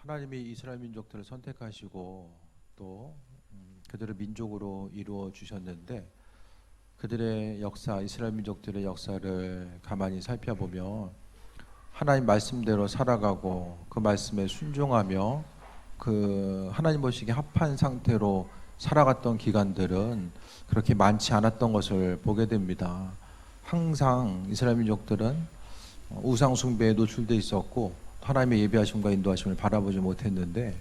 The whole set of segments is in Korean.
하나님이 이스라엘 민족들을 선택하시고 또 그들을 민족으로 이루어 주셨는데, 그들의 역사, 이스라엘 민족들의 역사를 가만히 살펴보면 하나님 말씀대로 살아가고 그 말씀에 순종하며 그 하나님 보시기에 합한 상태로 살아갔던 기간들은 그렇게 많지 않았던 것을 보게 됩니다. 항상 이스라엘 민족들은 우상 숭배에 노출되어 있었고 하나님의 예비하심과 인도하심을 바라보지 못했는데,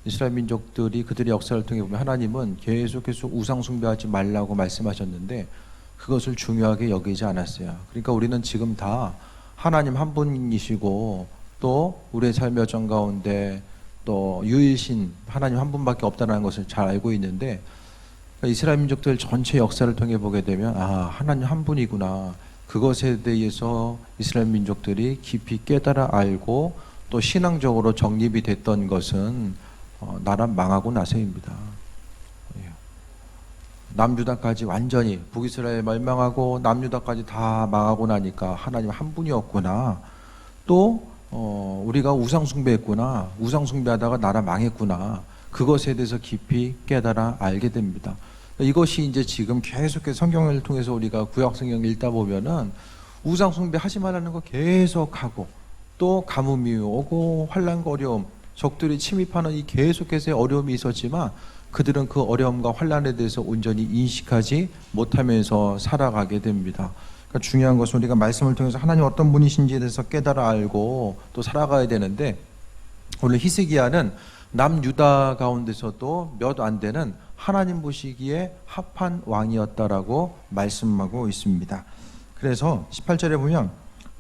이스라엘 민족들이 그들의 역사를 통해 보면 하나님은 계속 우상 숭배하지 말라고 말씀하셨는데 그것을 중요하게 여기지 않았어요. 그러니까 우리는 지금 다 하나님 한 분이시고 또 우리의 삶의 여정 가운데 또 유일신 하나님 한 분밖에 없다는 것을 잘 알고 있는데, 그러니까 이스라엘 민족들 전체 역사를 통해 보게 되면 하나님 한 분이구나, 그것에 대해서 이스라엘 민족들이 깊이 깨달아 알고 또 신앙적으로 정립이 됐던 것은 나라 망하고 나서입니다. 남유다까지 완전히 북이스라엘 멸망하고 남유다까지 다 망하고 나니까 하나님 한 분이었구나, 또 우리가 우상숭배했구나, 우상숭배하다가 나라 망했구나, 그것에 대해서 깊이 깨달아 알게 됩니다. 이것이 이제 지금 계속해서 성경을 통해서 우리가 구약 성경 읽다 보면은 우상숭배 하지 말라는 거 계속하고 또 가뭄이 오고 환난과 어려움, 적들이 침입하는 이 계속해서의 어려움이 있었지만 그들은 그 어려움과 환난에 대해서 온전히 인식하지 못하면서 살아가게 됩니다. 그러니까 중요한 것은 우리가 말씀을 통해서 하나님 어떤 분이신지에 대해서 깨달아 알고 또 살아가야 되는데, 오늘 히스기야는 남유다 가운데서도 몇 안 되는 하나님 보시기에 합한 왕이었다라고 말씀하고 있습니다. 그래서 18절에 보면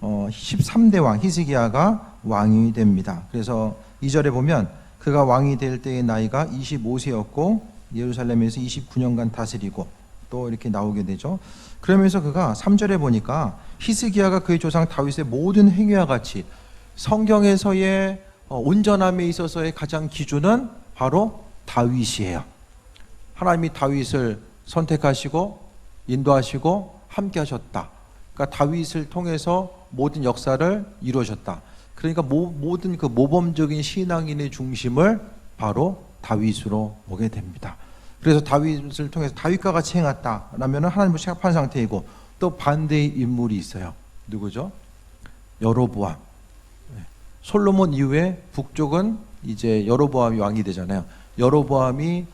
13대 왕 히스기야가 왕이 됩니다. 그래서 2절에 보면 그가 왕이 될 때의 나이가 25세였고 예루살렘에서 29년간 다스리고 또 이렇게 나오게 되죠. 그러면서 그가 3절에 보니까 히스기야가 그의 조상 다윗의 모든 행위와 같이 성경에서의 온전함에 있어서의 가장 기준은 바로 다윗이에요. 하나님이 다윗을 선택하시고 인도하시고 함께 하셨다. 그러니까 다윗을 통해서 모든 역사를 이루어졌다. 그러니까 모든 그 모범적인 신앙인의 중심을 바로 다윗으로 보게 됩니다. 그래서 다윗을 통해서 다윗과 같이 행했다라면 하나님과 합한 상태이고, 또 반대의 인물이 있어요. 누구죠? 여로보암. 솔로몬 이후에 북쪽은 이제 여로보암이 왕이 되잖아요. 여로보암이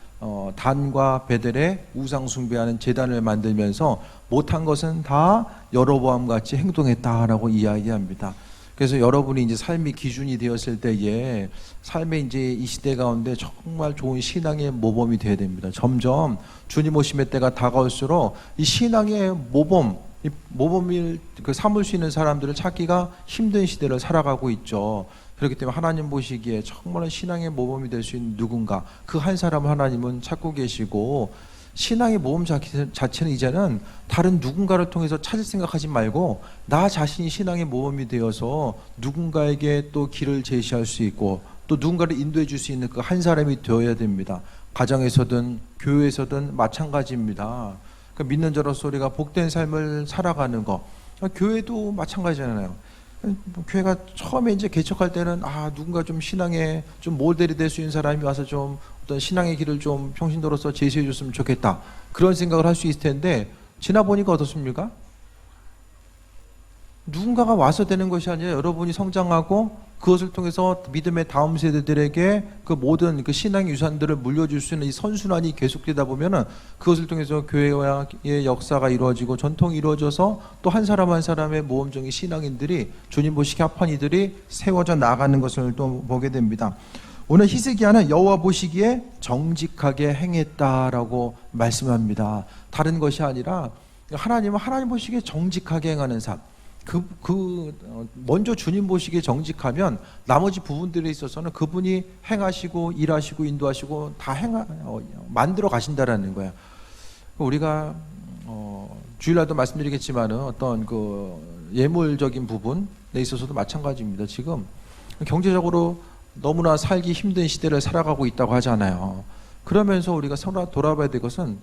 단과 베델에 우상 숭배하는 제단을 만들면서 못한 것은 다 여로보암 같이 행동했다라고 이야기합니다. 그래서 여러분이 이제 삶이 기준이 되었을 때에 삶의 이제 이 시대 가운데 정말 좋은 신앙의 모범이 되어야 됩니다. 점점 주님 오심의 때가 다가올수록 이 신앙의 모범을 삼을 수 있는 사람들을 찾기가 힘든 시대를 살아가고 있죠. 그렇기 때문에 하나님 보시기에 정말 신앙의 모범이 될 수 있는 누군가, 그 한 사람을 하나님은 찾고 계시고, 신앙의 모범 자체는 이제는 다른 누군가를 통해서 찾을 생각하지 말고 나 자신이 신앙의 모범이 되어서 누군가에게 또 길을 제시할 수 있고 또 누군가를 인도해 줄 수 있는 그 한 사람이 되어야 됩니다. 가정에서든 교회에서든 마찬가지입니다. 그러니까 믿는 자로서 우리가 복된 삶을 살아가는 거, 교회도 마찬가지잖아요. 교회가 처음에 이제 개척할 때는 누군가 좀 신앙에 좀 모델이 될 수 있는 사람이 와서 좀 어떤 신앙의 길을 좀 평신도로서 제시해 줬으면 좋겠다, 그런 생각을 할 수 있을 텐데, 지나 보니까 어떻습니까? 누군가가 와서 되는 것이 아니라 여러분이 성장하고 그것을 통해서 믿음의 다음 세대들에게 그 모든 그 신앙의 유산들을 물려줄 수 있는 이 선순환이 계속되다 보면은 그것을 통해서 교회의 역사가 이루어지고 전통이 이루어져서 또 한 사람 한 사람의 모범적인 신앙인들이 주님 보시기에 합한 이들이 세워져 나가는 것을 또 보게 됩니다. 오늘 히스기야는 여호와 보시기에 정직하게 행했다라고 말씀합니다. 다른 것이 아니라 하나님은 하나님 보시기에 정직하게 행하는 삶. 먼저 주님 보시기에 정직하면 나머지 부분들에 있어서는 그분이 행하시고 일하시고 인도하시고 다 만들어 가신다라는 거예요. 우리가 주일날도 말씀드리겠지만은 어떤 그 예물적인 부분에 있어서도 마찬가지입니다. 지금 경제적으로 너무나 살기 힘든 시대를 살아가고 있다고 하잖아요. 그러면서 우리가 돌아봐야 될 것은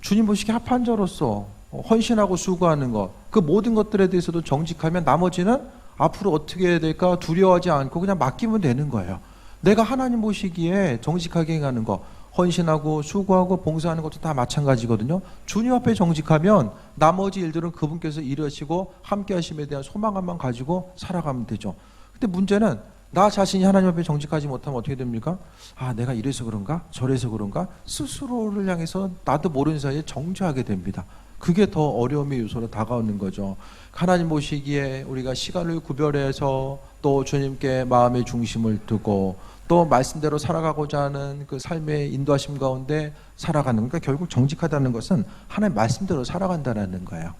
주님 보시기에 합한 자로서 헌신하고 수고하는 것, 그 모든 것들에 대해서도 정직하면 나머지는 앞으로 어떻게 해야 될까 두려워하지 않고 그냥 맡기면 되는 거예요. 내가 하나님 보시기에 정직하게 행하는 거, 헌신하고 수고하고 봉사하는 것도 다 마찬가지거든요. 주님 앞에 정직하면 나머지 일들은 그분께서 이루시고 함께 하심에 대한 소망감만 가지고 살아가면 되죠. 근데 문제는 나 자신이 하나님 앞에 정직하지 못하면 어떻게 됩니까? 아, 내가 이래서 그런가? 저래서 그런가? 스스로를 향해서 나도 모르는 사이에 정죄하게 됩니다. 그게 더 어려움의 요소로 다가오는 거죠. 하나님 보시기에 우리가 시간을 구별해서 또 주님께 마음의 중심을 두고 또 말씀대로 살아가고자 하는 그 삶의 인도하심 가운데 살아가는, 그러니까 결국 정직하다는 것은 하나님 말씀대로 살아간다는 거예요.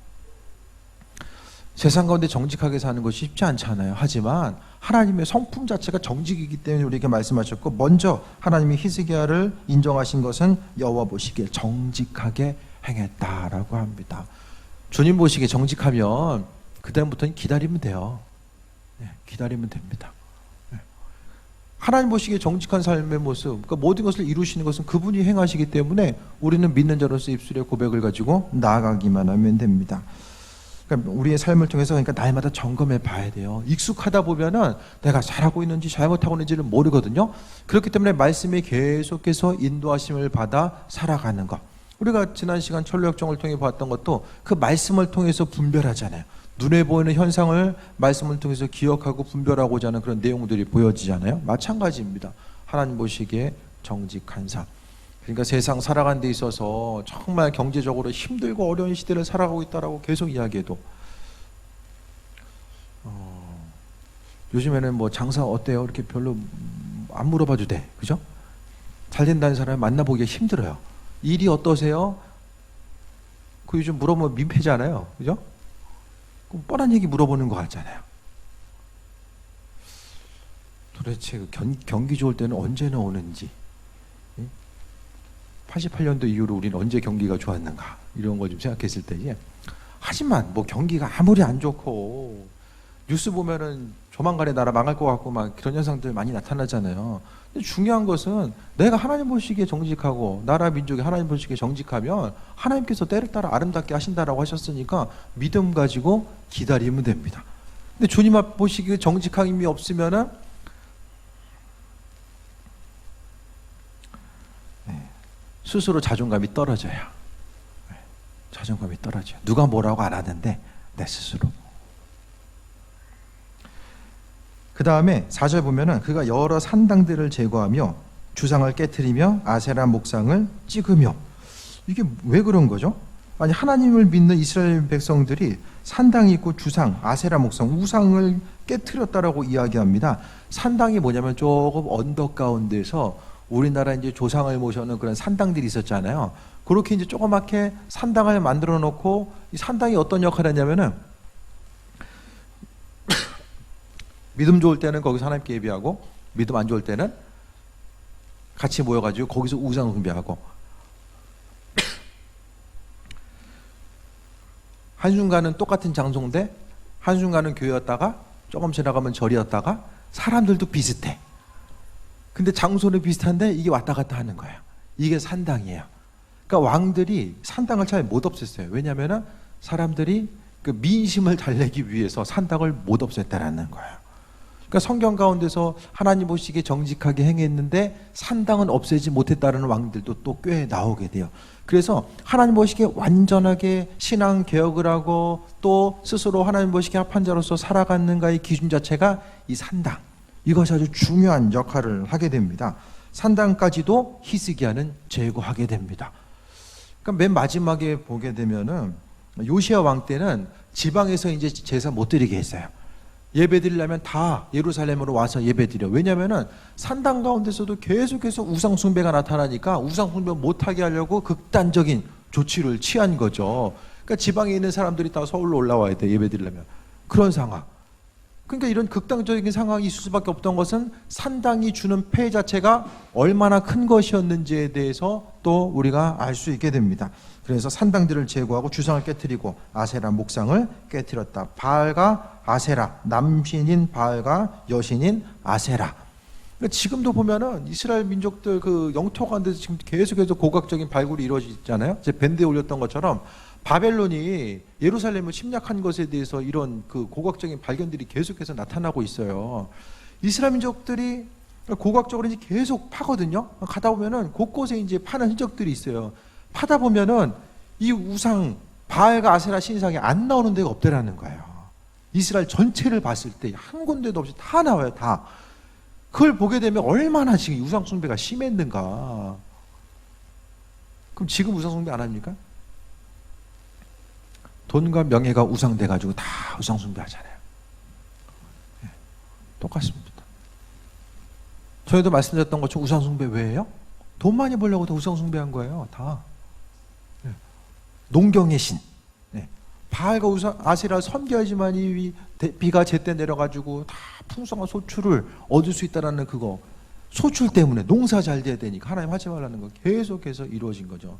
세상 가운데 정직하게 사는 것이 쉽지 않잖아요. 하지만 하나님의 성품 자체가 정직이기 때문에 우리에게 말씀하셨고, 먼저 하나님이 히스기야를 인정하신 것은 여호와 보시기에 정직하게 행했다라고 합니다. 주님 보시기에 정직하면 그다음부터는 기다리면 돼요. 네, 기다리면 됩니다. 네. 하나님 보시기에 정직한 삶의 모습, 그러니까 모든 것을 이루시는 것은 그분이 행하시기 때문에 우리는 믿는 자로서 입술의 고백을 가지고 나아가기만 하면 됩니다. 그러니까 우리의 삶을 통해서 그러니까 날마다 점검해 봐야 돼요. 익숙하다 보면은 내가 잘하고 있는지 잘못하고 있는지를 모르거든요. 그렇기 때문에 말씀에 계속해서 인도하심을 받아 살아가는 것. 우리가 지난 시간 천로역정을 통해 봤던 것도 그 말씀을 통해서 분별하잖아요. 눈에 보이는 현상을 말씀을 통해서 기억하고 분별하고자 하는 그런 내용들이 보여지잖아요. 마찬가지입니다. 하나님 보시기에 정직한 삶. 그러니까 세상 살아가는 데 있어서 정말 경제적으로 힘들고 어려운 시대를 살아가고 있다라고 계속 이야기해도 요즘에는 뭐 장사 어때요? 이렇게 별로 안 물어봐도 돼. 그죠? 잘 된다는 사람을 만나보기가 힘들어요. 일이 어떠세요? 그 요즘 물어보면 민폐잖아요. 그죠? 뻔한 얘기 물어보는 것 같잖아요. 도대체 경기 좋을 때는 언제나 오는지, 88년도 이후로 우리는 언제 경기가 좋았는가, 이런 거 좀 생각했을 때에, 하지만 뭐 경기가 아무리 안 좋고 뉴스 보면은 조만간에 나라 망할 것 같고 막 그런 현상들 많이 나타나잖아요. 근데 중요한 것은 내가 하나님 보시기에 정직하고 나라 민족이 하나님 보시기에 정직하면 하나님께서 때를 따라 아름답게 하신다라고 하셨으니까 믿음 가지고 기다리면 됩니다. 근데 주님 앞 보시기에 정직함이 없으면은 스스로 자존감이 떨어져요. 자존감이 떨어져요. 누가 뭐라고 안 하는데 내 스스로. 그 다음에 4절 보면은 그가 여러 산당들을 제거하며 주상을 깨트리며 아세라 목상을 찍으며, 이게 왜 그런 거죠? 아니, 하나님을 믿는 이스라엘 백성들이 산당이 있고 주상, 아세라 목상, 우상을 깨트렸다라고 이야기합니다. 산당이 뭐냐면 조금 언덕 가운데서 우리나라 이제 조상을 모셔놓은 그런 산당들이 있었잖아요. 그렇게 이제 조그맣게 산당을 만들어 놓고, 이 산당이 어떤 역할을 했냐면은 믿음 좋을 때는 거기서 하나님께 예배하고, 믿음 안 좋을 때는 같이 모여가지고 거기서 우상 숭배하고, 한순간은 똑같은 장소인데 한순간은 교회였다가 조금 지나가면 절이었다가 사람들도 비슷해. 근데 장소는 비슷한데 이게 왔다 갔다 하는 거예요. 이게 산당이에요. 그러니까 왕들이 산당을 잘 못 없앴어요. 왜냐하면 사람들이 그 민심을 달래기 위해서 산당을 못 없앴다라는 거예요. 그러니까 성경 가운데서 하나님 보시기에 정직하게 행했는데 산당은 없애지 못했다는 왕들도 또 꽤 나오게 돼요. 그래서 하나님 보시기에 완전하게 신앙 개혁을 하고 또 스스로 하나님 보시기에 합한 자로서 살아가는가의 기준 자체가 이 산당, 이것이 아주 중요한 역할을 하게 됩니다. 산당까지도 히스기야는 제거하게 됩니다. 그러니까 맨 마지막에 보게 되면은 요시야 왕 때는 지방에서 이제 제사 못 드리게 했어요. 예배 드리려면 다 예루살렘으로 와서 예배 드려. 왜냐면은 산당 가운데서도 계속해서 우상 숭배가 나타나니까 우상 숭배 못하게 하려고 극단적인 조치를 취한 거죠. 그러니까 지방에 있는 사람들이 다 서울로 올라와야 돼, 예배 드리려면. 그런 상황. 그러니까 이런 극단적인 상황이 있을 수밖에 없던 것은 산당이 주는 폐해 자체가 얼마나 큰 것이었는지에 대해서 또 우리가 알 수 있게 됩니다. 그래서 산당들을 제거하고 주상을 깨트리고 아세라 목상을 깨트렸다. 바알과 아세라, 남신인 바알과 여신인 아세라. 그러니까 지금도 보면은 이스라엘 민족들 그 영토 가운데서 지금 계속해서 고각적인 발굴이 이루어지잖아요. 제 밴드에 올렸던 것처럼 바벨론이 예루살렘을 침략한 것에 대해서 이런 그 고각적인 발견들이 계속해서 나타나고 있어요. 이스라엘 민족들이 고각적으로 이제 계속 파거든요. 가다 보면은 곳곳에 이제 파는 흔적들이 있어요. 파다 보면은 이 우상 바알과 아세라 신상이 안 나오는 데가 없더라는 거예요. 이스라엘 전체를 봤을 때 한 군데도 없이 다 나와요, 다. 그걸 보게 되면 얼마나 지금 우상 숭배가 심했는가. 그럼 지금 우상 숭배 안 합니까? 돈과 명예가 우상돼 가지고 다 우상 숭배하잖아요. 네, 똑같습니다. 저희도 말씀드렸던 것처럼 우상 숭배 왜 해요? 돈 많이 벌려고 다 우상 숭배한 거예요, 다. 네. 농경의 신. 네. 바알과 아세라를 섬겨야지만 이 비가 제때 내려가지고 다 풍성한 소출을 얻을 수 있다라는 그거. 소출 때문에 농사 잘 돼야 되니까 하나님 하지 말라는 거 계속해서 이루어진 거죠.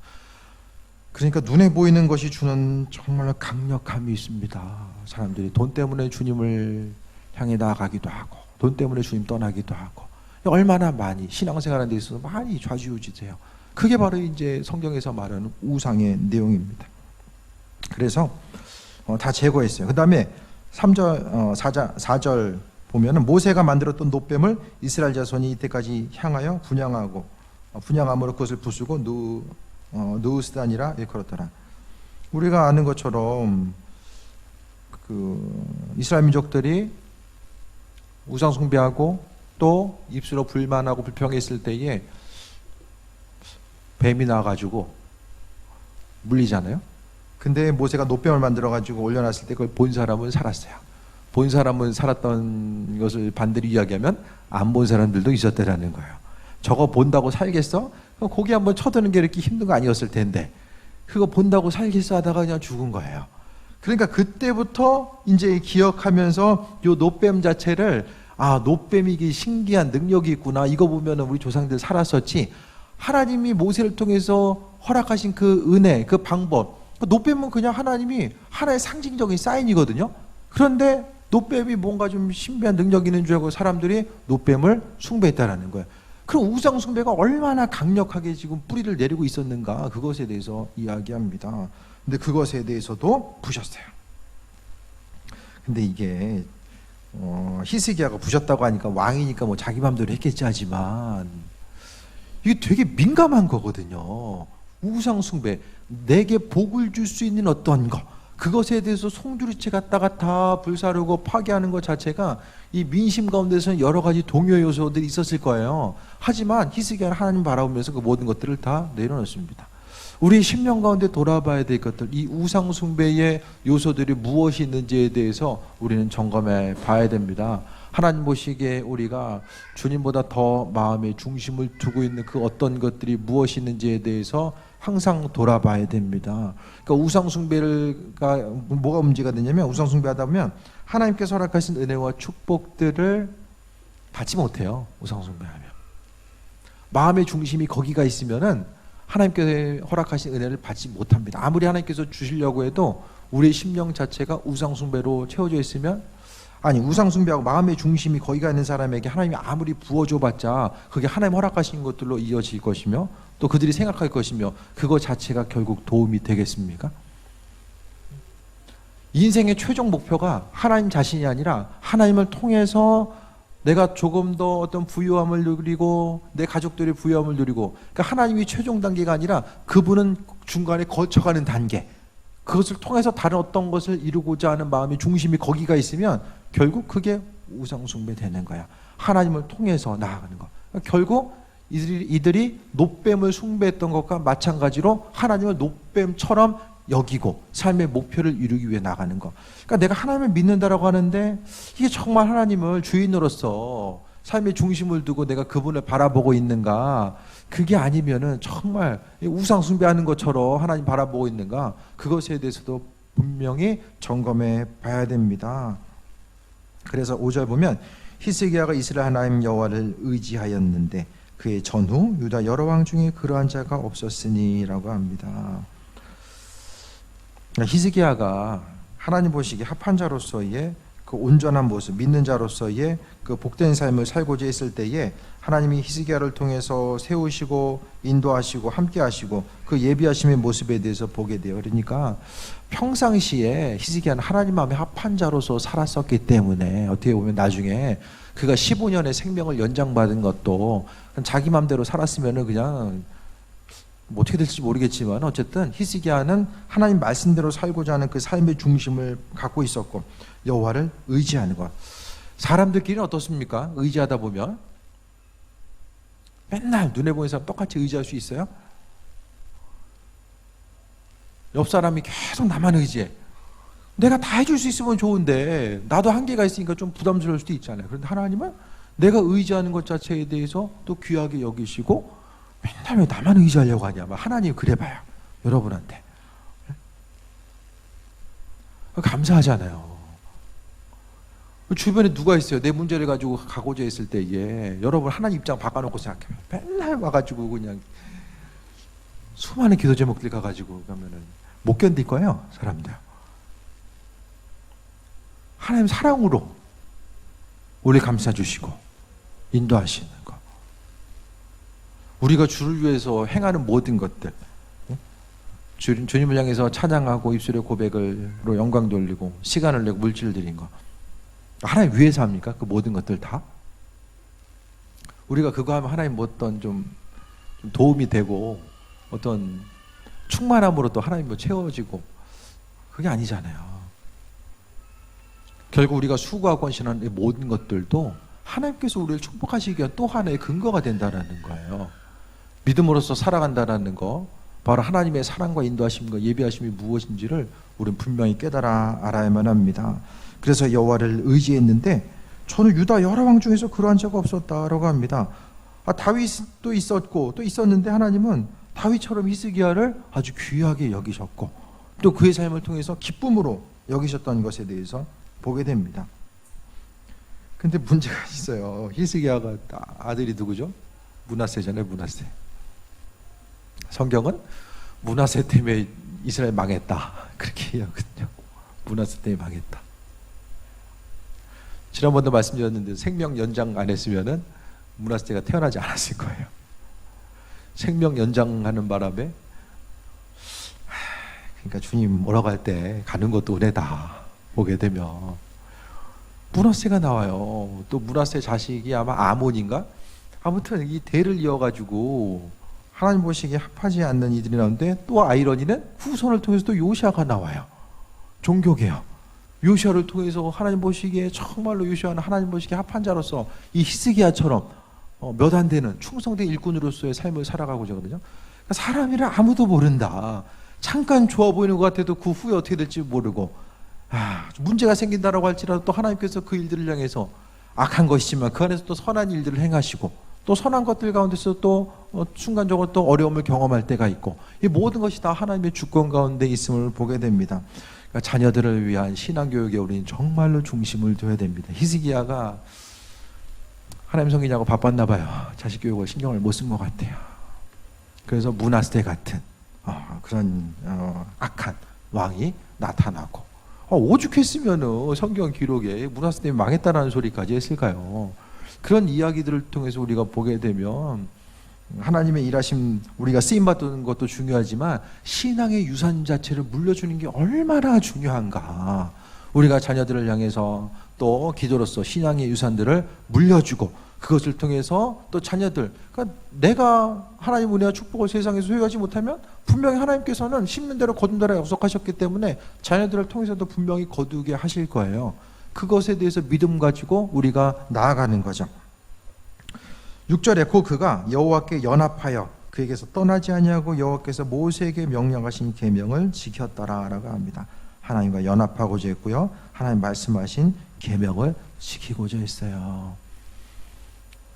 그러니까 눈에 보이는 것이 주는 정말 강력함이 있습니다. 사람들이 돈 때문에 주님을 향해 나아가기도 하고 돈 때문에 주님 떠나기도 하고 얼마나 많이 신앙생활하는 데 있어서 많이 좌지우지돼요. 그게 바로 이제 성경에서 말하는 우상의 내용입니다. 그래서 다 제거했어요. 그 다음에 3절, 4절 보면은 모세가 만들었던 놋뱀을 이스라엘 자손이 이때까지 향하여 분향함으로 그것을 부수고 누우스다니라 일컬었더라. 우리가 아는 것처럼 그 이스라엘 민족들이 우상 숭배하고 또 입술로 불만하고 불평했을 때에 뱀이 나와가지고 물리잖아요. 근데 모세가 놋뱀을 만들어가지고 올려놨을 때 그걸 본 사람은 살았어요. 본 사람은 살았던 것을 반대로 이야기하면 안 본 사람들도 있었다라는 거예요. 저거 본다고 살겠어? 고기 한번 쳐드는 게 이렇게 힘든 거 아니었을 텐데 그거 본다고 살겠어 하다가 그냥 죽은 거예요. 그러니까 그때부터 이제 기억하면서 요 놋뱀 자체를 놋뱀이 이게 신기한 능력이 있구나. 이거 보면은 우리 조상들 살았었지. 하나님이 모세를 통해서 허락하신 그 은혜, 그 방법. 놋뱀은 그냥 하나님이 하나의 상징적인 사인이거든요. 그런데 놋뱀이 뭔가 좀 신비한 능력이 있는 줄 알고 사람들이 놋뱀을 숭배했다라는 거예요. 그럼 우상 숭배가 얼마나 강력하게 지금 뿌리를 내리고 있었는가 그것에 대해서 이야기합니다. 근데 그것에 대해서도 부셨어요. 근데 이게 히스기야가 부셨다고 하니까 왕이니까 뭐 자기 마음대로 했겠지 하지만 이게 되게 민감한 거거든요. 우상 숭배, 내게 복을 줄 수 있는 어떤 거 그것에 대해서 송두리째 갖다가 다 불사르고 파괴하는 것 자체가 이 민심 가운데서는 여러 가지 동요 요소들이 있었을 거예요. 하지만 히스기야는 하나님 바라보면서 그 모든 것들을 다 내려놓습니다. 우리 10년 가운데 돌아봐야 될 것들, 이 우상 숭배의 요소들이 무엇이 있는지에 대해서 우리는 점검해 봐야 됩니다. 하나님 보시기에 우리가 주님보다 더 마음의 중심을 두고 있는 그 어떤 것들이 무엇이 있는지에 대해서 항상 돌아봐야 됩니다. 그러니까 우상 숭배가 뭐가 문제가 되냐면 우상 숭배하다 보면 하나님께서 허락하신 은혜와 축복들을 받지 못해요. 우상 숭배하면 마음의 중심이 거기가 있으면은 하나님께서 허락하신 은혜를 받지 못합니다. 아무리 하나님께서 주시려고 해도 우리의 심령 자체가 우상 숭배로 채워져 있으면 우상 숭배하고 마음의 중심이 거기가 있는 사람에게 하나님이 아무리 부어줘 봤자 그게 하나님 허락하신 것들로 이어질 것이며 또 그들이 생각할 것이며 그거 자체가 결국 도움이 되겠습니까? 인생의 최종 목표가 하나님 자신이 아니라 하나님을 통해서 내가 조금 더 어떤 부유함을 누리고 내 가족들의 부유함을 누리고 그러니까 하나님이 최종 단계가 아니라 그분은 중간에 거쳐가는 단계 그것을 통해서 다른 어떤 것을 이루고자 하는 마음의 중심이 거기가 있으면 결국 그게 우상 숭배 되는 거야. 하나님을 통해서 나아가는 거. 그러니까 결국 이들이 놋뱀을 숭배했던 것과 마찬가지로 하나님을 놋뱀처럼 여기고 삶의 목표를 이루기 위해 나가는 거. 그러니까 내가 하나님을 믿는다라고 하는데 이게 정말 하나님을 주인으로서 삶의 중심을 두고 내가 그분을 바라보고 있는가? 그게 아니면은 정말 우상 숭배하는 것처럼 하나님 바라보고 있는가? 그것에 대해서도 분명히 점검해 봐야 됩니다. 그래서 5절 보면 히스기야가 이스라엘 하나님 여호와를 의지하였는데 그의 전후 유다 여러 왕 중에 그러한 자가 없었으니라고 합니다. 히스기야가 하나님 보시기에 합한 자로서의 그 온전한 모습, 믿는 자로서의 그 복된 삶을 살고자 했을 때에 하나님이 히스기야를 통해서 세우시고 인도하시고 함께하시고 그 예비하심의 모습에 대해서 보게 돼요. 그러니까 평상시에 히스기야는 하나님 마음에 합한 자로서 살았었기 때문에 어떻게 보면 나중에 그가 15년의 생명을 연장받은 것도 자기 마음대로 살았으면은 그냥 뭐 어떻게 될지 모르겠지만 어쨌든 히스기야는 하나님 말씀대로 살고자 하는 그 삶의 중심을 갖고 있었고 여호와를 의지하는 것. 사람들끼리는 어떻습니까? 의지하다 보면 맨날 눈에 보이는 사람 똑같이 의지할 수 있어요? 옆 사람이 계속 나만 의지해. 내가 다 해줄 수 있으면 좋은데 나도 한계가 있으니까 좀 부담스러울 수도 있잖아요. 그런데 하나님은 내가 의지하는 것 자체에 대해서 또 귀하게 여기시고 맨날 왜 나만 의지하려고 하냐. 하나님 그래봐요. 여러분한테. 감사하잖아요. 주변에 누가 있어요? 내 문제를 가지고 가고자 했을 때에 여러분 하나님 입장 바꿔놓고 생각해요. 맨날 와가지고 그냥 수많은 기도 제목들 가가지고 가면은 못 견딜 거예요, 사람들. 하나님 사랑으로 우리 감싸 주시고 인도하시는 거. 우리가 주를 위해서 행하는 모든 것들, 주님을 향해서 찬양하고 입술의 고백으로 영광 돌리고 시간을 내고 물질을 드린 거, 하나님 위해서 합니까? 그 모든 것들 다? 우리가 그거 하면 하나님 뭐 어떤 좀 도움이 되고 어떤 충만함으로 또 하나님 뭐 채워지고, 그게 아니잖아요. 결국 우리가 수고하고 헌신하는 이 모든 것들도 하나님께서 우리를 축복하시기 위한 또 하나의 근거가 된다는 거예요. 믿음으로써 살아간다는 거, 바로 하나님의 사랑과 인도하심과 예비하심이 무엇인지를 우리는 분명히 깨달아 알아야만 합니다. 그래서 여호와를 의지했는데 저는 유다 여러 왕 중에서 그러한 적 없었다라고 합니다. 다윗도 있었고 또 있었는데 하나님은 다윗처럼 히스기야를 아주 귀하게 여기셨고 또 그의 삶을 통해서 기쁨으로 여기셨던 것에 대해서 보게 됩니다. 근데 문제가 있어요. 히스기야가 아들이 누구죠? 므낫세잖아요. 므낫세. 성경은 므낫세 때문에 이스라엘 망했다 그렇게 얘기하거든요. 므낫세 때문에 망했다. 지난번도 말씀드렸는데 생명 연장 안 했으면은 므낫세가 태어나지 않았을 거예요. 생명 연장하는 바람에 그러니까 주님 오라고 할 때 가는 것도 은혜다 보게 되면 므낫세가 나와요. 또 므낫세 자식이 아마 아몬인가? 아무튼 이 대를 이어가지고 하나님 보시기에 합하지 않는 이들이 나오는데 또 아이러니는 후손을 통해서 또 요시아가 나와요. 종교개혁. 요시아를 통해서 하나님 보시기에 정말로 요시아는 하나님 보시기에 합한 자로서 이 히스기야처럼 몇 안 되는 충성된 일꾼으로서의 삶을 살아가고자 하거든요. 그러니까 사람이라 아무도 모른다. 잠깐 좋아 보이는 것 같아도 그 후에 어떻게 될지 모르고 문제가 생긴다라고 할지라도 또 하나님께서 그 일들을 향해서 악한 것이지만 그 안에서 또 선한 일들을 행하시고 또 선한 것들 가운데서 또 순간적으로 또 어려움을 경험할 때가 있고 이 모든 것이 다 하나님의 주권 가운데 있음을 보게 됩니다. 그러니까 자녀들을 위한 신앙교육에 우리는 정말로 중심을 둬야 됩니다. 히스기야가 하나님 섬기냐고 바빴나 봐요. 자식 교육을 신경을 못 쓴 것 같아요. 그래서 므낫세 같은 그런 악한 왕이 나타나고 오죽했으면은 성경 기록에 므낫세 때문에 망했다라는 소리까지 했을까요? 그런 이야기들을 통해서 우리가 보게 되면 하나님의 일하심, 우리가 쓰임받는 것도 중요하지만 신앙의 유산 자체를 물려주는 게 얼마나 중요한가. 우리가 자녀들을 향해서 또 기도로서 신앙의 유산들을 물려주고 그것을 통해서 또 자녀들, 그러니까 내가 하나님 은혜와 축복을 세상에서 소유하지 못하면 분명히 하나님께서는 심는 대로 거둔 대로 약속하셨기 때문에 자녀들을 통해서도 분명히 거두게 하실 거예요. 그것에 대해서 믿음 가지고 우리가 나아가는 거죠. 6절에 그가 여호와께 연합하여 그에게서 떠나지 아니하고 여호와께서 모세에게 명령하신 계명을 지켰더라라고 합니다. 하나님과 연합하고자 했고요. 하나님 말씀하신 계명을 지키고자 했어요.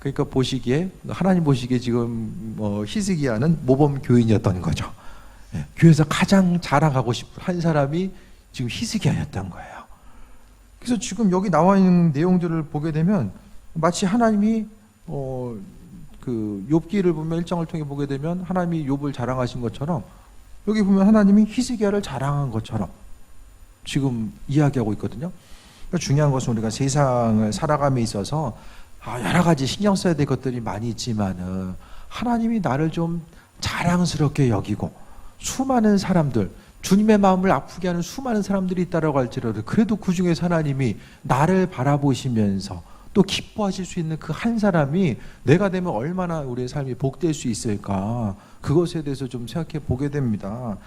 그러니까 보시기에 하나님 보시기에 지금 히스기야는 모범 교인이었던 거죠. 교회에서 가장 자랑하고 싶은 한 사람이 지금 히스기야였던 거예요. 그래서 지금 여기 나와 있는 내용들을 보게 되면 마치 하나님이 그 욥기를 보면 1장을 통해 보게 되면 하나님이 욥을 자랑하신 것처럼 여기 보면 하나님이 히스기야를 자랑한 것처럼 지금 이야기하고 있거든요. 그러니까 중요한 것은 우리가 세상을 살아감에 있어서 여러 가지 신경 써야 될 것들이 많이 있지만은 하나님이 나를 좀 자랑스럽게 여기고 수많은 사람들, 주님의 마음을 아프게 하는 수많은 사람들이 있다라고 할지라도 그래도 그 중에서 하나님이 나를 바라보시면서 또 기뻐하실 수 있는 그 한 사람이 내가 되면 얼마나 우리의 삶이 복될 수 있을까, 그것에 대해서 좀 생각해 보게 됩니다.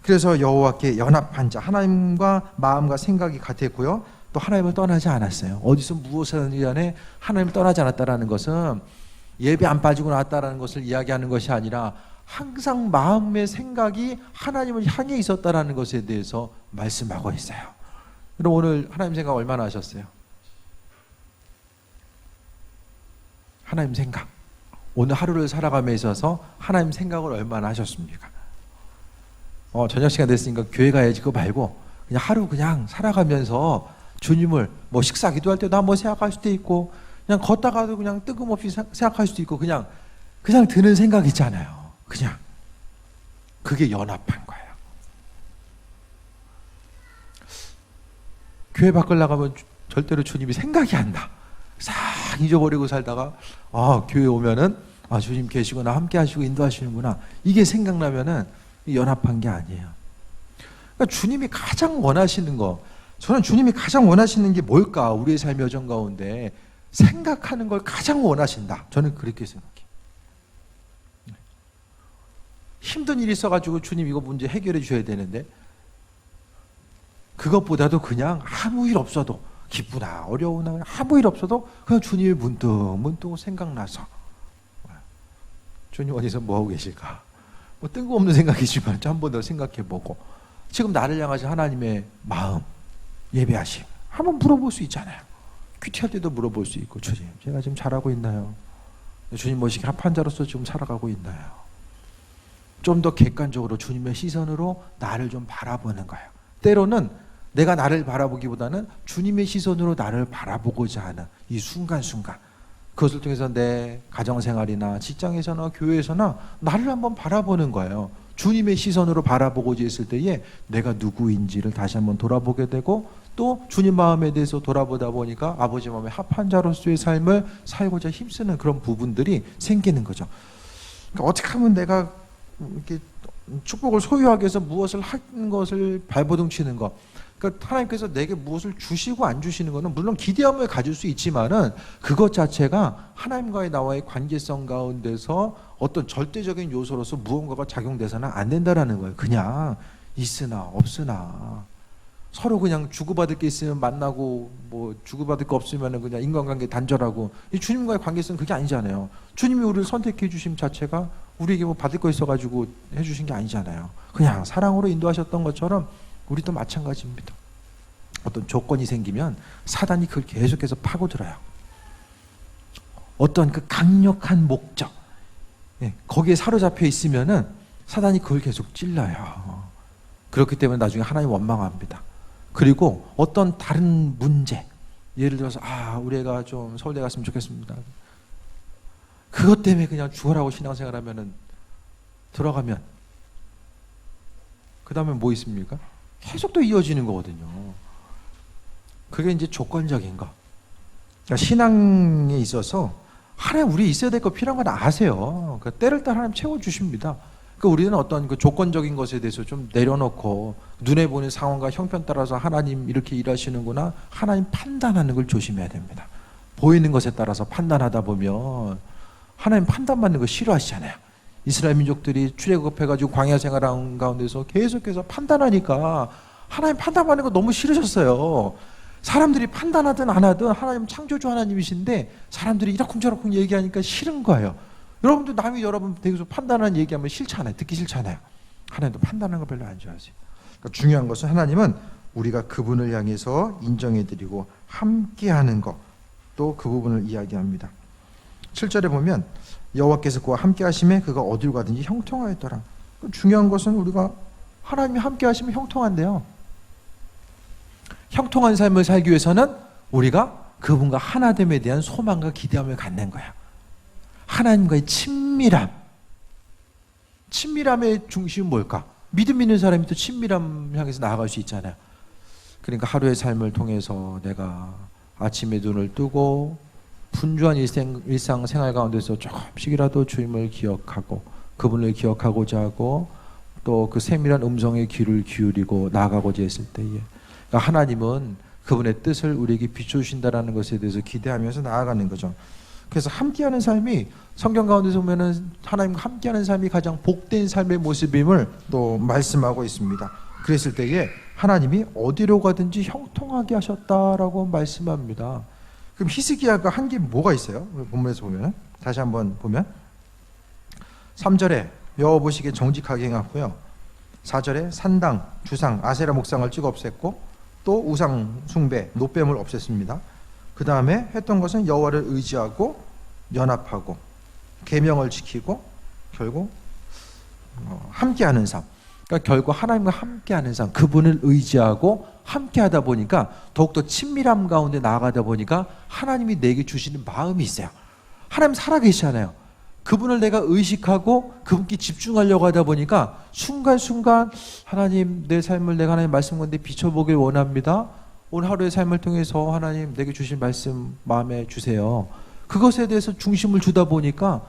그래서 여호와께 연합한 자, 하나님과 마음과 생각이 같았고요. 또 하나님을 떠나지 않았어요. 어디서 무엇을 간에 하나님을 떠나지 않았다라는 것은 예배 안 빠지고 나왔다라는 것을 이야기하는 것이 아니라 항상 마음의 생각이 하나님을 향해 있었다라는 것에 대해서 말씀하고 있어요. 그럼 오늘 하나님 생각 얼마나 하셨어요? 하나님 생각, 오늘 하루를 살아감에 있어서 하나님 생각을 얼마나 하셨습니까? 저녁 시간 됐으니까 교회 가야지 그거 말고 그냥 하루 그냥 살아가면서 주님을 뭐 식사 기도할 때도 한번 생각할 수도 있고 그냥 걷다가도 그냥 뜬금없이 생각할 수도 있고 그냥 드는 생각 있잖아요. 그냥 그게 연합한 거예요. 교회 밖을 나가면 절대로 주님이 생각이 안 나. 싹 잊어버리고 살다가 교회 오면은 주님 계시구나, 함께 하시고 인도하시는구나, 이게 생각나면은 연합한 게 아니에요. 그러니까 주님이 가장 원하시는 거, 저는 주님이 가장 원하시는 게 뭘까? 우리의 삶의 여정 가운데 생각하는 걸 가장 원하신다. 저는 그렇게 생각해요. 힘든 일이 있어가지고 주님 이거 문제 해결해 주셔야 되는데 그것보다도 그냥 아무 일 없어도, 기쁘나 어려우나 아무 일 없어도 그냥 주님이 문득 생각나서, 주님 어디서 뭐하고 계실까? 뭐 뜬금없는 생각이지만 한 번 더 생각해보고 지금 나를 향하신 하나님의 마음, 예배하심 한번 물어볼 수 있잖아요. 큐티할 때도 물어볼 수 있고, 주님 제가 지금 잘하고 있나요? 주님 모시기 합한 자로서 지금 살아가고 있나요? 좀 더 객관적으로 주님의 시선으로 나를 좀 바라보는 거예요. 때로는 내가 나를 바라보기보다는 주님의 시선으로 나를 바라보고자 하는 이 순간순간, 그것을 통해서 내 가정생활이나 직장에서나 교회에서나 나를 한번 바라보는 거예요. 주님의 시선으로 바라보고자 했을 때에 내가 누구인지를 다시 한번 돌아보게 되고, 또 주님 마음에 대해서 돌아보다 보니까 아버지 마음에 합한 자로서의 삶을 살고자 힘쓰는 그런 부분들이 생기는 거죠. 그러니까 어떻게 하면 내가 이렇게 축복을 소유하기 위해서 무엇을 하는 것을 발버둥 치는 것, 그러니까 하나님께서 내게 무엇을 주시고 안 주시는 것은 물론 기대함을 가질 수 있지만은 그것 자체가 하나님과의 나와의 관계성 가운데서 어떤 절대적인 요소로서 무언가가 작용돼서는 안 된다라는 거예요. 그냥 있으나 없으나 서로 그냥 주고받을 게 있으면 만나고 뭐 주고받을 게 없으면 그냥 인간관계 단절하고, 이 주님과의 관계성은 그게 아니잖아요. 주님이 우리를 선택해 주심 자체가 우리에게 뭐 받을 거 있어가지고 해주신 게 아니잖아요. 그냥 사랑으로 인도하셨던 것처럼 우리도 마찬가지입니다. 어떤 조건이 생기면 사단이 그걸 계속해서 파고들어요. 어떤 그 강력한 목적, 거기에 사로잡혀 있으면은 사단이 그걸 계속 찔러요. 그렇기 때문에 나중에 하나님 원망합니다. 그리고 어떤 다른 문제, 예를 들어서 우리 애가 좀 서울대 갔으면 좋겠습니다. 그것 때문에 그냥 죽어라고 신앙생활하면은 들어가면 그 다음에 뭐 있습니까? 계속 또 이어지는 거거든요. 그게 이제 조건적인 거. 그러니까 신앙에 있어서 하나님 우리 있어야 될 거 필요한 건 아세요. 그러니까 때를 따라 하나님 채워주십니다. 그러니까 우리는 어떤 그 조건적인 것에 대해서 좀 내려놓고 눈에 보는 상황과 형편 따라서 하나님 이렇게 일하시는구나, 하나님 판단하는 걸 조심해야 됩니다. 보이는 것에 따라서 판단하다 보면 하나님 판단받는 거 싫어하시잖아요. 이스라엘 민족들이 출애굽해가지고 광야 생활하는 가운데서 계속해서 판단하니까 하나님 판단받는 거 너무 싫으셨어요. 사람들이 판단하든 안 하든 하나님 창조주 하나님이신데 사람들이 이러쿵저러쿵 얘기하니까 싫은 거예요. 여러분도 남이 여러분 대해서 판단하는 얘기하면 싫잖아요. 듣기 싫잖아요. 하나님도 판단하는 거 별로 안 좋아하세요. 그러니까 중요한 것은 하나님은 우리가 그분을 향해서 인정해드리고 함께하는 것, 또 그 부분을 이야기합니다. 7절에 보면 여호와께서 그와 함께 하심에 그가 어딜 가든지 형통하였더라. 중요한 것은 우리가 하나님이 함께 하시면 형통한데요. 형통한 삶을 살기 위해서는 우리가 그분과 하나됨에 대한 소망과 기대함을 갖는 거야. 하나님과의 친밀함. 친밀함의 중심은 뭘까? 믿음 있는 사람이 또 친밀함 향해서 나아갈 수 있잖아요. 그러니까 하루의 삶을 통해서 내가 아침에 눈을 뜨고 분주한 일상생활 가운데서 조금씩이라도 주님을 기억하고 그분을 기억하고자 하고 또 그 세밀한 음성에 귀를 기울이고 나아가고자 했을 때에 그러니까 하나님은 그분의 뜻을 우리에게 비춰주신다는 것에 대해서 기대하면서 나아가는 거죠. 그래서 함께하는 삶이 성경 가운데서 보면은 하나님과 함께하는 삶이 가장 복된 삶의 모습임을 또 말씀하고 있습니다. 그랬을 때에 하나님이 어디로 가든지 형통하게 하셨다라고 말씀합니다. 그럼 히스기야가 한 게 뭐가 있어요? 본문에서 보면 다시 한번 보면 3절에 여호와 보시기에 정직하게 행하고요. 4절에 산당, 주상, 아세라 목상을 찍어 없앴고 또 우상 숭배, 노뱀을 없앴습니다. 그 다음에 했던 것은 여호와를 의지하고 연합하고 계명을 지키고 결국 함께하는 삶. 그러니까 결국 하나님과 함께하는 삶, 그분을 의지하고 함께하다 보니까 더욱더 친밀함 가운데 나아가다 보니까 하나님이 내게 주시는 마음이 있어요. 하나님 살아계시잖아요. 그분을 내가 의식하고 그분께 집중하려고 하다 보니까 순간순간 하나님 내 삶을 내가 하나님 말씀 가운데 비춰보길 원합니다. 오늘 하루의 삶을 통해서 하나님 내게 주신 말씀 마음에 주세요. 그것에 대해서 중심을 주다 보니까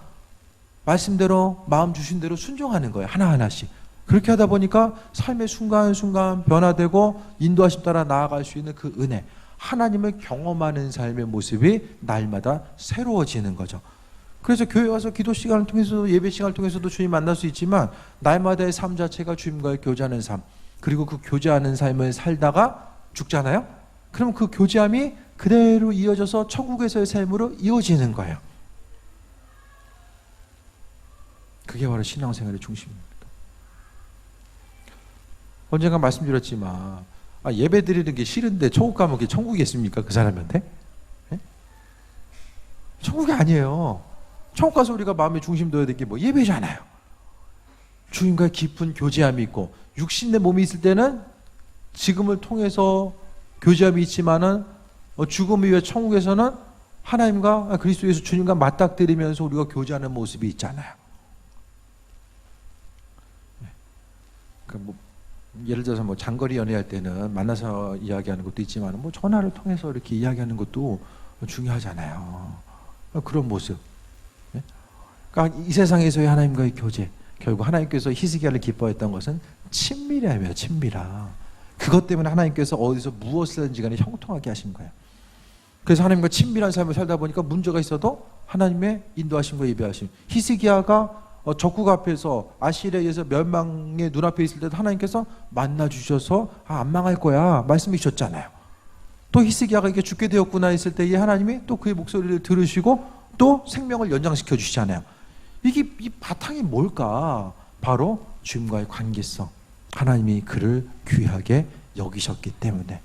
말씀대로 마음 주신 대로 순종하는 거예요. 하나하나씩. 그렇게 하다 보니까 삶의 순간순간 변화되고 인도하심 따라 나아갈 수 있는 그 은혜, 하나님을 경험하는 삶의 모습이 날마다 새로워지는 거죠. 그래서 교회 와서 기도 시간을 통해서도 예배 시간을 통해서도 주님 만날 수 있지만 날마다의 삶 자체가 주님과의 교제하는 삶, 그리고 그 교제하는 삶을 살다가 죽잖아요. 그럼 그 교제함이 그대로 이어져서 천국에서의 삶으로 이어지는 거예요. 그게 바로 신앙생활의 중심입니다. 언젠가 말씀드렸지만 예배 드리는 게 싫은데 천국 가면 그게 천국이겠습니까? 그 사람한테? 네? 천국이 아니에요. 천국 가서 우리가 마음의 중심 둬야 될 게 뭐 예배잖아요. 주님과의 깊은 교제함이 있고 육신의 몸이 있을 때는 지금을 통해서 교제함이 있지만은 죽음 이후에 천국에서는 하나님과 그리스도 예수 주님과 맞닥뜨리면서 우리가 교제하는 모습이 있잖아요. 그러니까 예를 들어서 장거리 연애할 때는 만나서 이야기하는 것도 있지만 전화를 통해서 이렇게 이야기하는 것도 중요하잖아요. 그런 모습. 그러니까 이 세상에서의 하나님과의 교제, 결국 하나님께서 히스기야를 기뻐했던 것은 친밀함이에요. 친밀함. 그것 때문에 하나님께서 어디서 무엇을 하든지 간에 형통하게 하신 거예요. 그래서 하나님과 친밀한 삶을 살다 보니까 문제가 있어도 하나님의 인도하심과 예배하심. 히스기야가 적국 앞에서 아시리아에 의해서 멸망의 눈앞에 있을 때도 하나님께서 만나주셔서 안 망할 거야 말씀해 주셨잖아요. 또 히스기야가 이게 죽게 되었구나 했을 때에 하나님이 또 그의 목소리를 들으시고 또 생명을 연장시켜 주시잖아요. 이게 이 바탕이 뭘까? 바로 주님과의 관계성. 하나님이 그를 귀하게 여기셨기 때문에.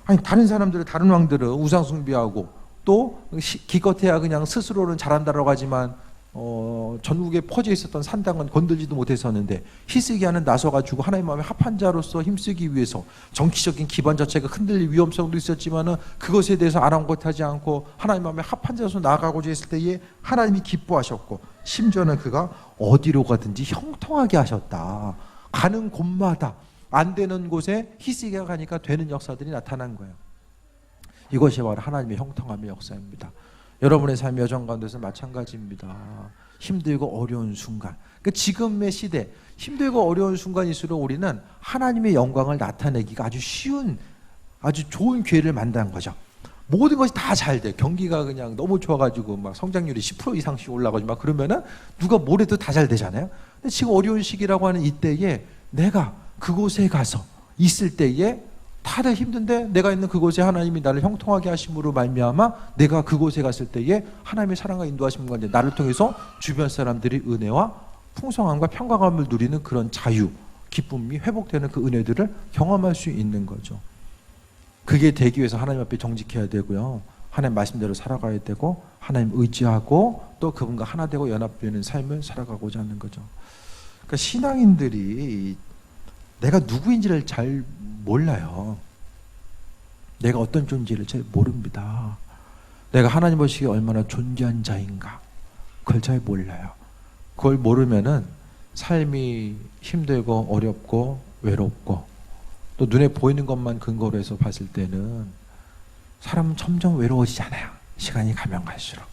아니 다른 사람들은, 다른 왕들은 우상 숭배하고 또 기껏해야 그냥 스스로는 잘한다라고 하지만 전국에 퍼져 있었던 산당은 건들지도 못했었는데 히스기야는 나서가지고 하나님 마음에 합한 자로서 힘쓰기 위해서 정치적인 기반 자체가 흔들릴 위험성도 있었지만은 그것에 대해서 아랑곳하지 않고 하나님 마음에 합한 자로서 나아가고자 했을 때에 하나님이 기뻐하셨고 심지어는 그가 어디로 가든지 형통하게 하셨다. 가는 곳마다 안 되는 곳에 히스기야가 가니까 되는 역사들이 나타난 거예요. 이것이 바로 하나님의 형통함의 역사입니다. 여러분의 삶의 여정 가운데서 마찬가지입니다. 힘들고 어려운 순간, 그러니까 지금의 시대 힘들고 어려운 순간일수록 우리는 하나님의 영광을 나타내기가 아주 쉬운, 아주 좋은 기회를 만난 거죠. 모든 것이 다 잘 돼. 경기가 그냥 너무 좋아가지고 막 성장률이 10% 이상씩 올라가고 막 그러면은 누가 뭘 해도 다 잘 되잖아요. 근데 지금 어려운 시기라고 하는 이때에 내가 그곳에 가서 있을 때에 다들 힘든데 내가 있는 그곳에 하나님이 나를 형통하게 하심으로 말미암아 내가 그곳에 갔을 때에 하나님의 사랑과 인도하심과 나를 통해서 주변 사람들이 은혜와 풍성함과 평강함을 누리는 그런 자유, 기쁨이 회복되는 그 은혜들을 경험할 수 있는 거죠. 그게 되기 위해서 하나님 앞에 정직해야 되고요. 하나님 말씀대로 살아가야 되고 하나님 의지하고 또 그분과 하나 되고 연합되는 삶을 살아가고자 하는 거죠. 그러니까 신앙인들이 내가 누구인지를 잘 몰라요. 내가 어떤 존재를 잘 모릅니다. 내가 하나님 보시기에 얼마나 존귀한 자인가 그걸 잘 몰라요. 그걸 모르면은 삶이 힘들고 어렵고 외롭고 또 눈에 보이는 것만 근거로 해서 봤을 때는 사람은 점점 외로워지잖아요. 시간이 가면 갈수록.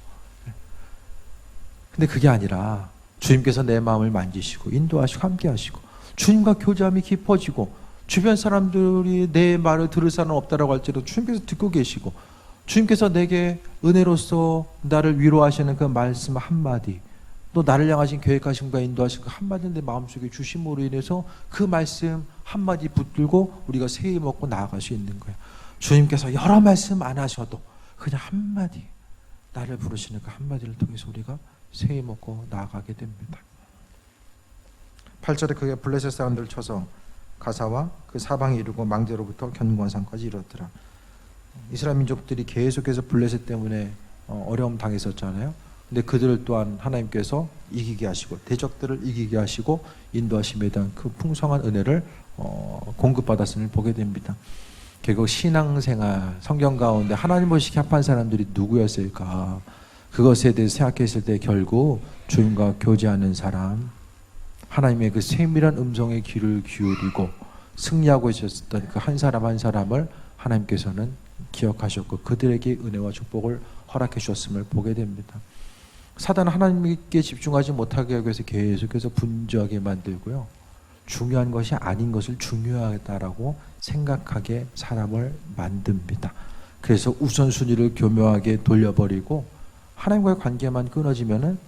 근데 그게 아니라 주님께서 내 마음을 만지시고 인도하시고 함께 하시고 주님과 교제함이 깊어지고 주변 사람들이 내 말을 들을 사람은 없다라고 할지라도 주님께서 듣고 계시고 주님께서 내게 은혜로서 나를 위로하시는 그 말씀 한마디, 또 나를 향하신 계획하심과 인도하신 그 한마디는 내 마음속에 주심으로 인해서 그 말씀 한마디 붙들고 우리가 새해 먹고 나아갈 수 있는 거예요. 주님께서 여러 말씀 안 하셔도 그냥 한마디, 나를 부르시는 그 한마디를 통해서 우리가 새해 먹고 나아가게 됩니다. 8절에 그게 블레셋 사람들을 쳐서 가사와 그 사방에 이르고 망대로부터 견고한산까지 이뤘더라. 이스라엘 민족들이 계속해서 블레셋 때문에 어려움 당했었잖아요. 근데 그들을 또한 하나님께서 이기게 하시고 대적들을 이기게 하시고 인도하심에 대한 그 풍성한 은혜를 공급받았음을 보게 됩니다. 결국 신앙생활 성경 가운데 하나님 보시기에 합한 사람들이 누구였을까? 그것에 대해서 생각했을 때 결국 주님과 교제하는 사람, 하나님의 그 세밀한 음성에 귀를 기울이고 승리하고 있었던 그 한 사람 한 사람을 하나님께서는 기억하셨고 그들에게 은혜와 축복을 허락해 주셨음을 보게 됩니다. 사단은 하나님께 집중하지 못하게 하기 위해서 계속해서 분주하게 만들고요. 중요한 것이 아닌 것을 중요하다라고 생각하게 사람을 만듭니다. 그래서 우선순위를 교묘하게 돌려버리고 하나님과의 관계만 끊어지면은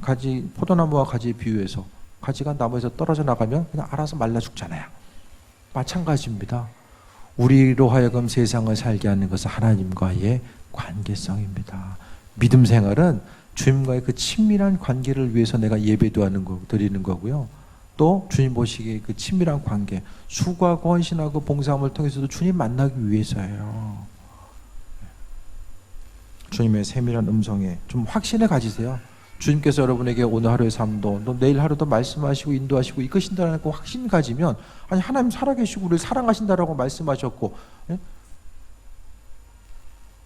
가지 포도나무와 가지에 비유해서 가지가 나무에서 떨어져 나가면 그냥 알아서 말라 죽잖아요. 마찬가지입니다. 우리로 하여금 세상을 살게 하는 것은 하나님과의 관계성입니다. 믿음 생활은 주님과의 그 친밀한 관계를 위해서 내가 예배도 하는 거 드리는 거고요. 또 주님 보시기에 그 친밀한 관계, 수고하고 헌신하고 봉사함을 통해서도 주님 만나기 위해서예요. 주님의 세밀한 음성에 좀 확신을 가지세요. 주님께서 여러분에게 오늘 하루의 삶도 또 내일 하루도 말씀하시고 인도하시고 이끄신다는 그 확신 가지면, 아니 하나님 살아계시고 우리를 사랑하신다라고 말씀하셨고,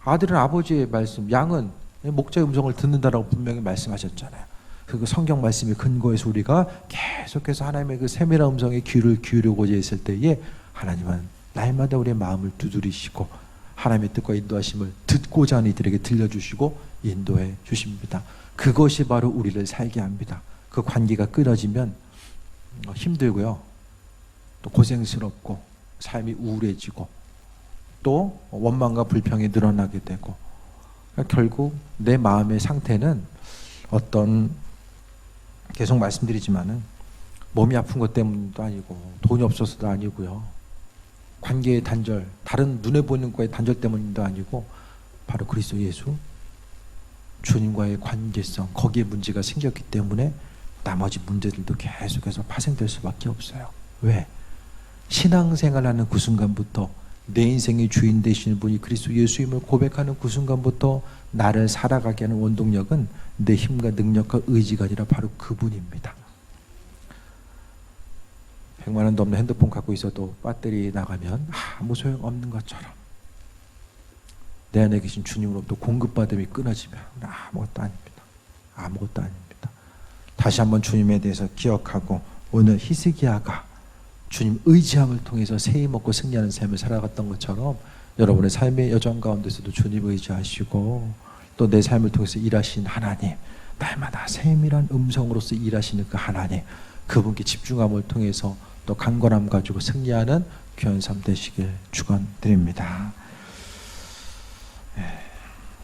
아들은 아버지의 말씀, 양은 목자의 음성을 듣는다라고 분명히 말씀하셨잖아요. 그 성경 말씀의 근거에서 우리가 계속해서 하나님의 그 세밀한 음성에 귀를 기울이고자 했을 때에 하나님은 날마다 우리의 마음을 두드리시고 하나님의 뜻과 인도하심을 듣고자 하는 이들에게 들려주시고 인도해 주십니다. 그것이 바로 우리를 살게 합니다. 그 관계가 끊어지면 힘들고요, 또 고생스럽고 삶이 우울해지고 또 원망과 불평이 늘어나게 되고, 결국 내 마음의 상태는 어떤, 계속 말씀드리지만은 몸이 아픈 것 때문도 아니고 돈이 없어서도 아니고요, 관계의 단절, 다른 눈에 보이는 거의 단절 때문도 아니고 바로 그리스도 예수 주님과의 관계성, 거기에 문제가 생겼기 때문에 나머지 문제들도 계속해서 파생될 수밖에 없어요. 왜? 신앙생활하는 그 순간부터 내 인생의 주인 되시는 분이 그리스도 예수임을 고백하는 그 순간부터 나를 살아가게 하는 원동력은 내 힘과 능력과 의지가 아니라 바로 그분입니다. 100만 원도 없는 핸드폰 갖고 있어도 배터리 나가면 아무 소용없는 것처럼 내 안에 계신 주님으로부터 공급받음이 끊어지면 아무것도 아닙니다. 아무것도 아닙니다. 다시 한번 주님에 대해서 기억하고 오늘 히스기야가 주님 의지함을 통해서 새해 먹고 승리하는 삶을 살아갔던 것처럼 여러분의 삶의 여정 가운데서도 주님 의지하시고 또 내 삶을 통해서 일하신 하나님, 날마다 세밀한 음성으로서 일하시는 그 하나님, 그분께 집중함을 통해서 또 강건함 가지고 승리하는 귀한 삶 되시길 축원드립니다.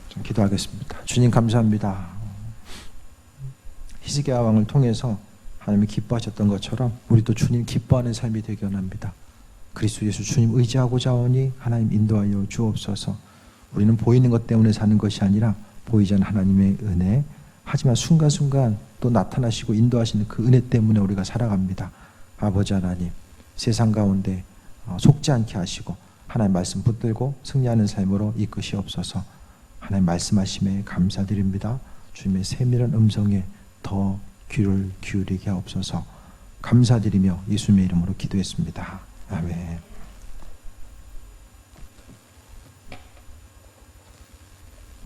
좀 기도하겠습니다. 주님 감사합니다. 히스기야 왕을 통해서 하나님이 기뻐하셨던 것처럼 우리도 주님 기뻐하는 삶이 되기 원합니다. 그리스도 예수 주님 의지하고자 하오니 하나님 인도하여 주옵소서. 우리는 보이는 것 때문에 사는 것이 아니라 보이지 않는 하나님의 은혜, 하지만 순간순간 또 나타나시고 인도하시는 그 은혜 때문에 우리가 살아갑니다. 아버지 하나님, 세상 가운데 속지 않게 하시고 하나님 말씀 붙들고 승리하는 삶으로 이끄시옵소서. 하나님 말씀하심에 감사드립니다. 주님의 세밀한 음성에 더 귀를 기울이게 하옵소서. 감사드리며 예수님의 이름으로 기도했습니다. 아멘.